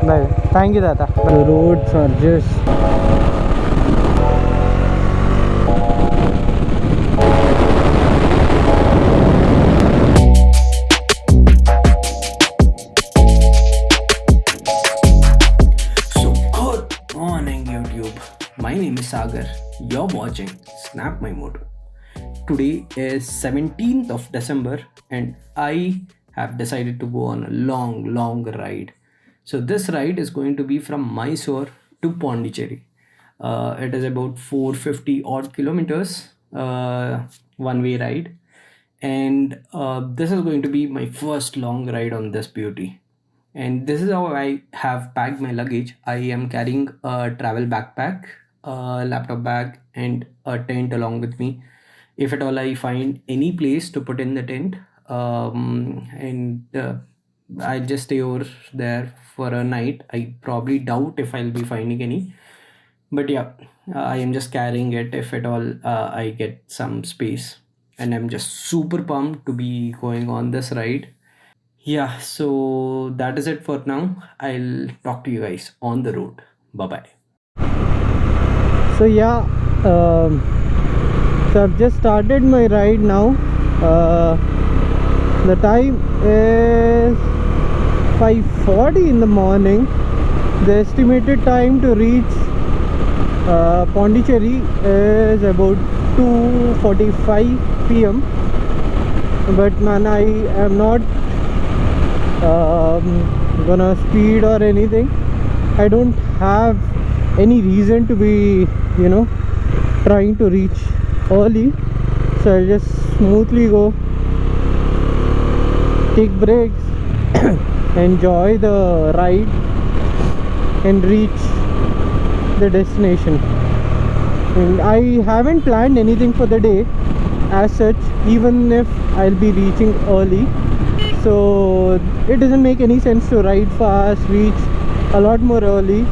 Bye. Thank you, Tata. The roads are just So, good morning, YouTube. My name is Sagar. You're watching Snap My Moto. Today is 17th of December, and I have decided to go on a long ride. So, this ride is going to be from Mysore to Pondicherry. It is about 450 odd kilometers, one way ride, and this is going to be my first long ride on this beauty. And this is how I have packed my luggage. I am carrying a travel backpack, a laptop bag, and a tent along with me. If at all I find any place to put in the tent, and I'll just stay over there for a night. I probably doubt if I'll be finding any, but yeah, I am just carrying it if at all I get some space. And I'm just super pumped to be going on this ride. Yeah, so that is it for now. I'll talk to you guys on the road. Bye bye. so yeah. So I've just started my ride now. The time is 5:40 in the morning. The estimated time to reach Pondicherry is about 2:45 p.m. But man, I am not gonna speed or anything. I don't have any reason to be, trying to reach early. So I'll just smoothly go, take breaks, enjoy the ride, and reach the destination. And I haven't planned anything for the day as such, even if I'll be reaching early. So it doesn't make any sense to ride fast, reach a lot more early.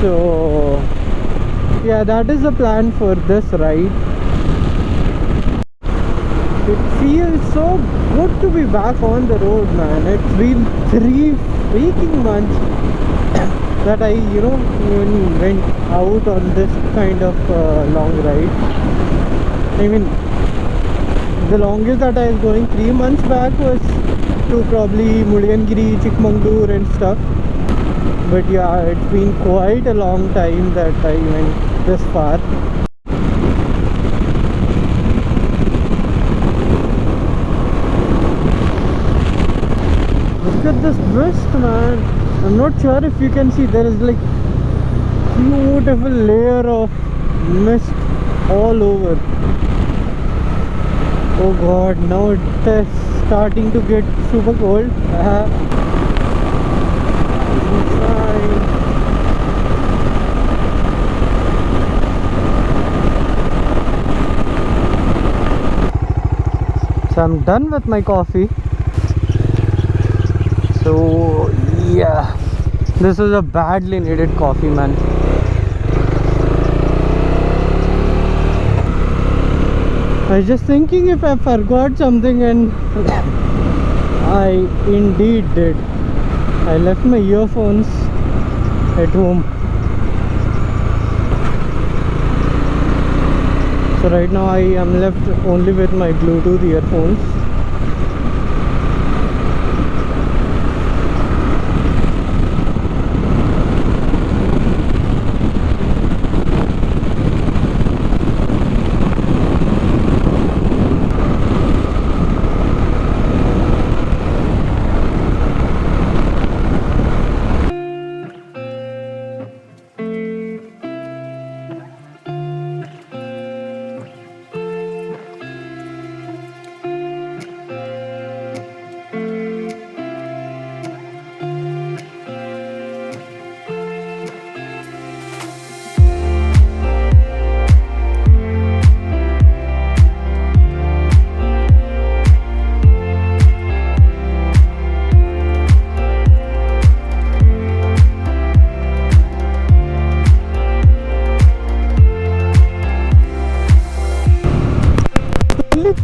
So yeah, that is the plan for this ride. It feels so good to be back on the road, man. It's been 3 freaking months that I even went out on this kind of long ride. I mean, the longest that I was going 3 months back was to probably Mudigangiri, Chikmagalur and stuff. But yeah, it's been quite a long time that I went this far. Look at this mist, man. I'm not sure if you can see, there is like beautiful layer of mist all over. Oh god, now it is starting to get super cold. So I'm done with my coffee. So yeah, this is a badly needed coffee, man. I was just thinking if I forgot something, and I indeed did. I left my earphones at home. So right now I am left only with my Bluetooth earphones.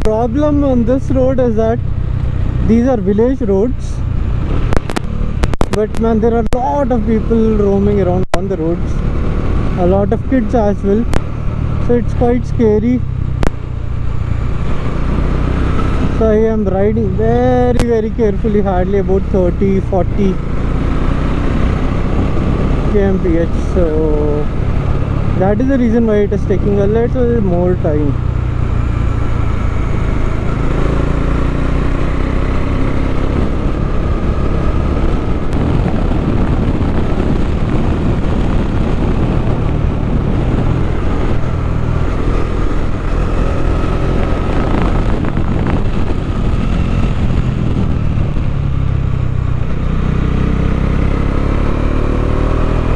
Problem on this road is that these are village roads. But man, there are a lot of people roaming around on the roads, a lot of kids as well, so it's quite scary. So I am riding very carefully, hardly about 30-40 kmph. So that is the reason why it is taking a little more time.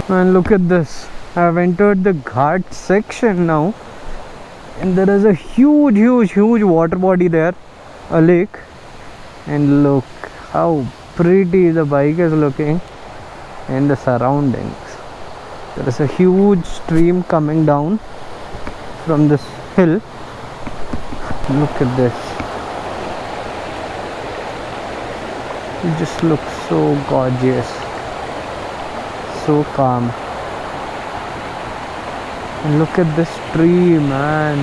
And look at this, I've entered the ghat section now, and there is a huge water body there, a lake. And look how pretty the bike is looking and the surroundings. There is a huge stream coming down from this hill. Look at this, it just looks so gorgeous, so calm. And look at this tree, man,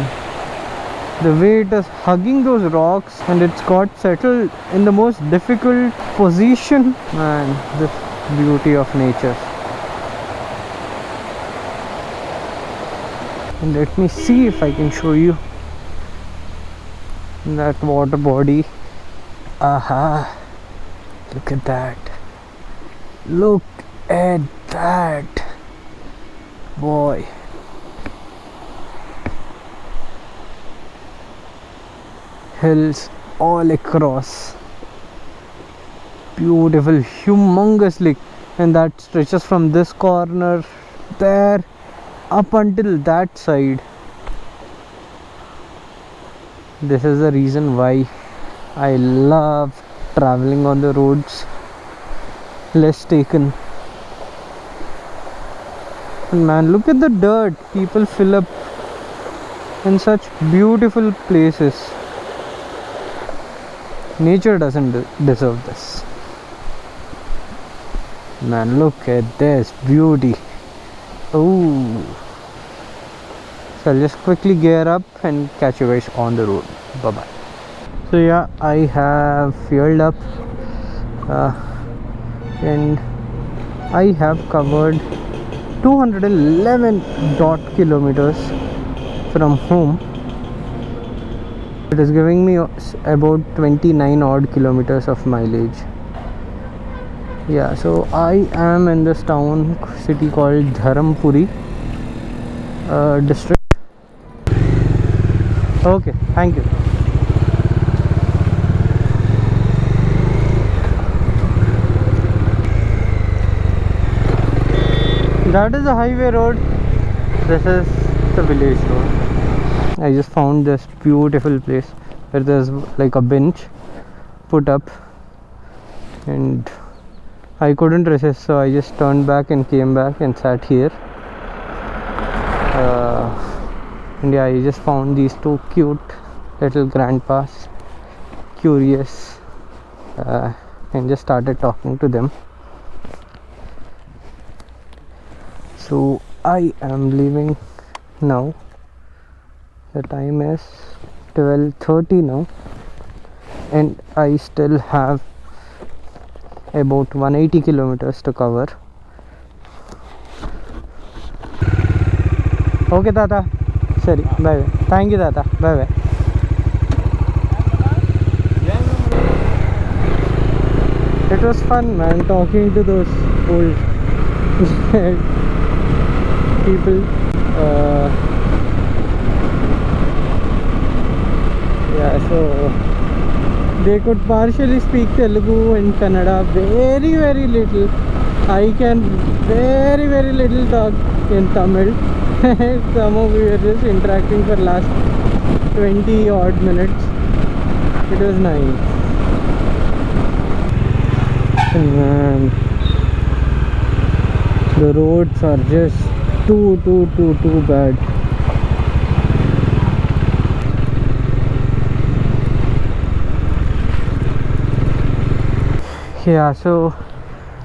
the way it is hugging those rocks, and it's got settled in the most difficult position. Man, this beauty of nature. And let me see if I can show you that water body. Aha, look at that, look at that, boy. Hills all across, beautiful, humongous lake, and that stretches from this corner there up until that side. This is the reason why I love traveling on the roads less taken. And man, look at the dirt people fill up in such beautiful places. Nature doesn't deserve this. Man, look at this beauty. Oh, so I'll just quickly gear up and catch you guys on the road. Bye bye. So yeah, I have fueled up and I have covered 211 kilometers from home. It is giving me about 29 odd kilometers of mileage. Yeah, so I am in this city called Dharampuri district. Okay, thank you. That is the highway road, this is the village road. I just found this beautiful place where there's like a bench put up, and I couldn't resist, so I just turned back and came back and sat here. And yeah, I just found these two cute little grandpas, curious, and just started talking to them. So I am leaving now. The time is 12:30 now, and I still have about 180 kilometers to cover. Okay, Tata. Sorry, bye bye. Thank you, Tata. Bye bye. It was fun, man, talking to those old people. Yeah, so they could partially speak Telugu and Kannada, very little. I can very little talk in Tamil. Somehow we were just interacting for last 20 odd minutes. It was nice. Man, the roads are just too bad. Yeah, so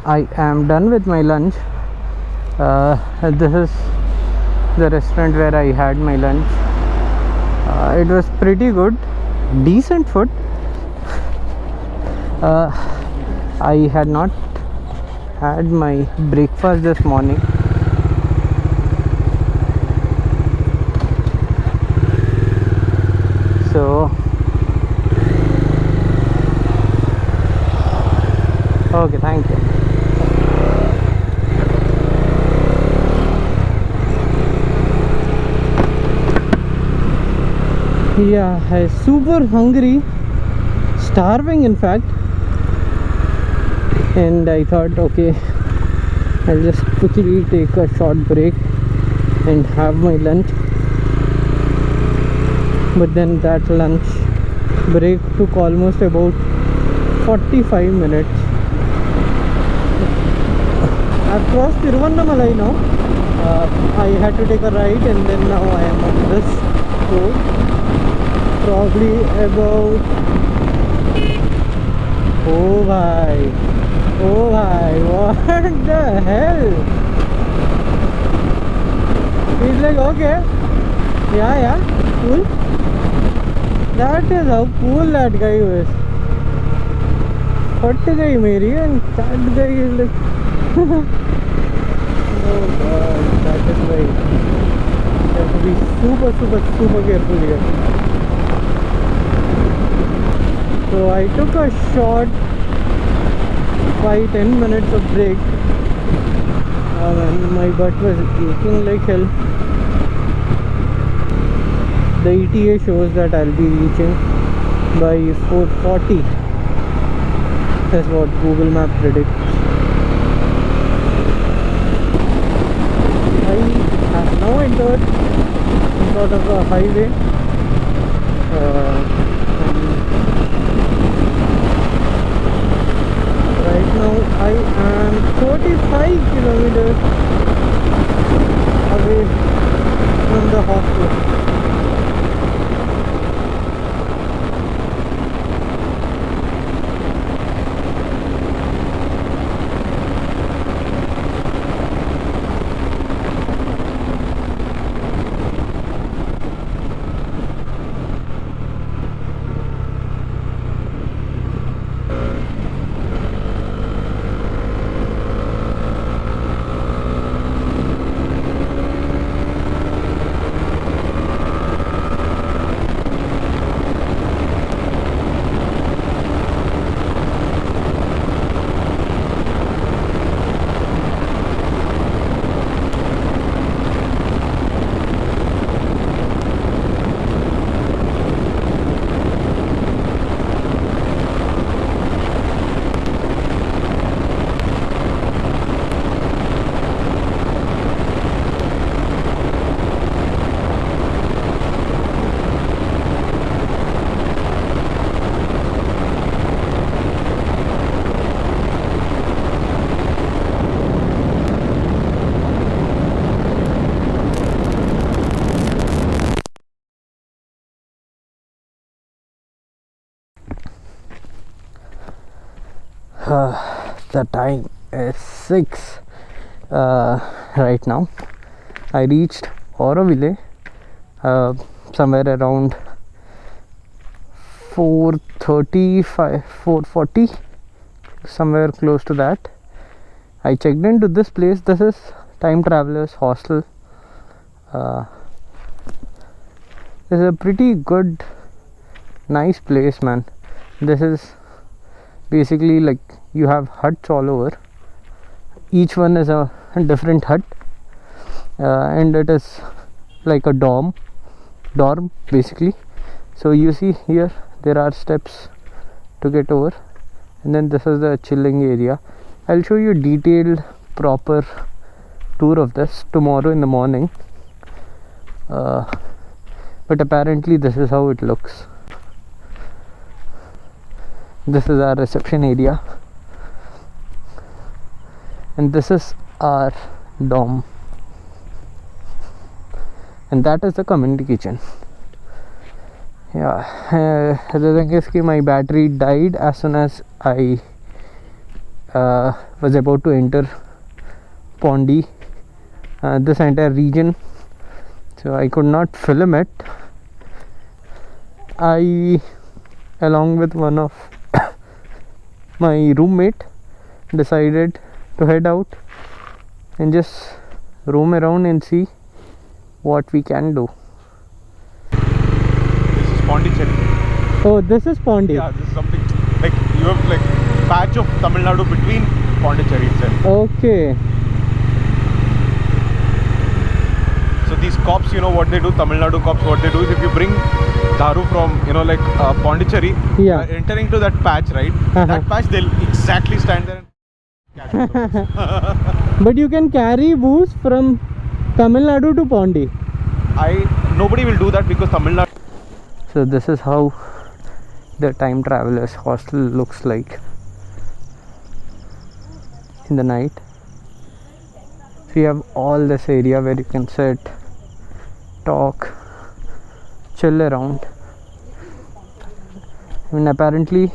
I am done with my lunch. This is the restaurant where I had my lunch. It was pretty good, decent food. I had not had my breakfast this morning. So okay, thank you. Yeah, I'm super hungry, starving in fact, and I thought, okay, I'll just quickly take a short break and have my lunch. But then that lunch break took almost about 45 minutes. I've crossed Tiruvannamalai now. I had to take a right, and then now I am on this road. Probably about, oh bhai, what the hell? He's like, okay, yeah, cool. That is how cool that guy was. Hot guy meri, and that guy is like oh god, that is why you have to be super careful here. So I took a short 5-10 minutes of break, and my butt was aching like hell. The ETA shows that I'll be reaching by 4:40. That's what Google Map predicts. I have now entered some sort of a highway. Right now I am 45 kilometers away from the hostel. The time is 6 right now. I reached Auroville somewhere around 4:35, 4:40, somewhere close to that. I checked into this place. This is Time Travelers Hostel. This is a pretty good, nice place, man. This is basically like you have huts all over. Each one is a different hut, and it is like a dorm basically. So you see here there are steps to get over, and then this is the chilling area. I'll show you a detailed proper tour of this tomorrow in the morning, but apparently this is how it looks. This is our reception area, and this is our dorm, and that is the community kitchen. Yeah, the thing is my battery died as soon as I was about to enter Pondi, this entire region, so I could not film it. I, along with one of my roommate, decided to head out and just roam around and see what we can do. This is Pondicherry. Oh, this is Pondi. Yeah, this is something like you have like patch of Tamil Nadu between Pondicherry itself. Okay. So these cops, you know what they do, Tamil Nadu cops, what they do is if you bring Daru from, you know, like Pondicherry, Yeah. entering to that patch, right? That patch, they'll exactly stand there and catch you. But you can carry booze from Tamil Nadu to Pondi. Nobody will do that because Tamil Nadu. So this is how the time travelers hostel looks like in the night. So you have all this area where you can sit, talk, chill around. I mean, apparently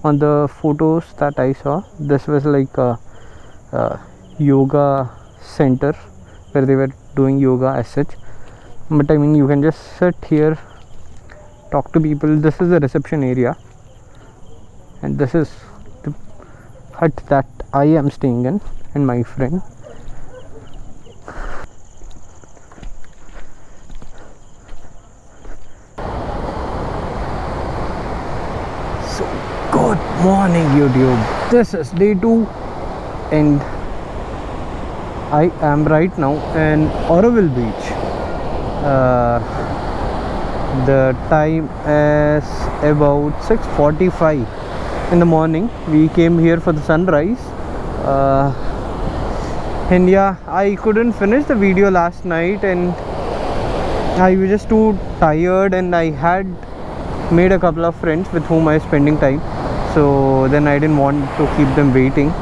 on the photos that I saw, this was like a yoga center where they were doing yoga as such. But I mean, you can just sit here, talk to people. This is the reception area, and this is the hut that I am staying in and my friend. So good morning YouTube, this is day 2 and I am right now in Auroville beach. The time is about 6:45 in the morning. We came here for the sunrise, and yeah, I couldn't finish the video last night and I was just too tired, and I had made a couple of friends with whom I was spending time, so then I didn't want to keep them waiting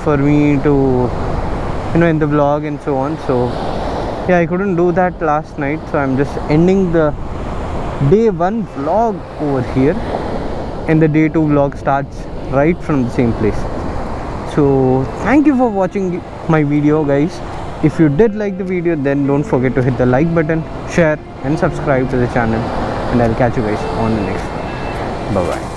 for me to, you know, in the vlog and so on. So yeah, I couldn't do that last night, so I'm just ending the day 1 vlog over here, and the day 2 vlog starts right from the same place. So thank you for watching my video, guys. If you did like the video, then don't forget to hit the like button, share and subscribe to the channel, and I'll catch you guys on the next one. Bye bye.